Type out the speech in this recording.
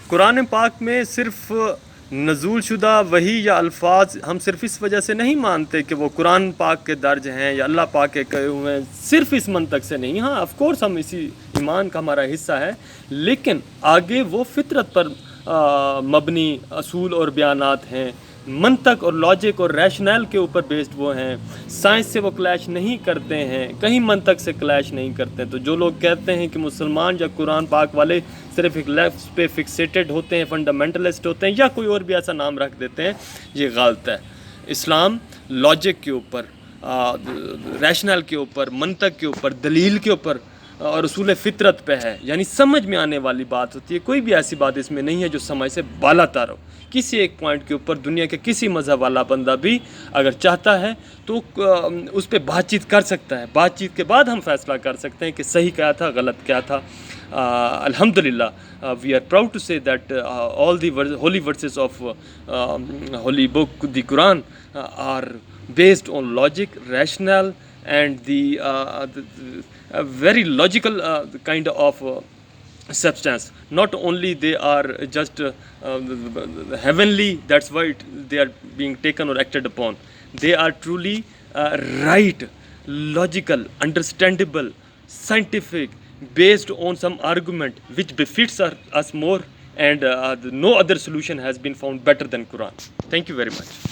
قرآن پاک میں صرف نزول شدہ وحی یا الفاظ ہم صرف اس وجہ سے نہیں مانتے کہ وہ قرآن پاک کے درج ہیں یا اللہ پاک کے کہے ہوئے ہیں، صرف اس منطق سے نہیں. ہاں آف کورس ہم اسی ایمان کا ہمارا حصہ ہے، لیکن آگے وہ فطرت پر مبنی اصول اور بیانات ہیں، منطق اور لاجک اور ریشنل کے اوپر بیسڈ وہ ہیں. سائنس سے وہ کلیش نہیں کرتے ہیں، کہیں منطق سے کلیش نہیں کرتے. تو جو لوگ کہتے ہیں کہ مسلمان یا قرآن پاک والے صرف ایک لیفٹ پہ فکسیٹڈ ہوتے ہیں، فنڈامنٹلسٹ ہوتے ہیں، یا کوئی اور بھی ایسا نام رکھ دیتے ہیں، یہ غلط ہے. اسلام لاجک کے اوپر، ریشنل کے اوپر، منطق کے اوپر، دلیل کے اوپر اور اصول فطرت پہ ہے، یعنی سمجھ میں آنے والی بات ہوتی ہے. کوئی بھی ایسی بات اس میں نہیں ہے جو سمجھ سے بالا تر ہو. کسی ایک پوائنٹ کے اوپر دنیا کے کسی مذہب والا بندہ بھی اگر چاہتا ہے تو اس پہ بات چیت کر سکتا ہے. بات چیت کے بعد ہم فیصلہ کر سکتے ہیں کہ صحیح کیا تھا، غلط کیا تھا. الحمدللہ we are proud to say that all the holy verses of holy book, the Quran, are based on logic, rational, and the very logical kind of substance. Not only they are just heavenly, that's why they are being taken or acted upon. They are truly right, logical, understandable, scientific, based on some argument which befits us more, and no other solution has been found better than Quran. Thank you very much.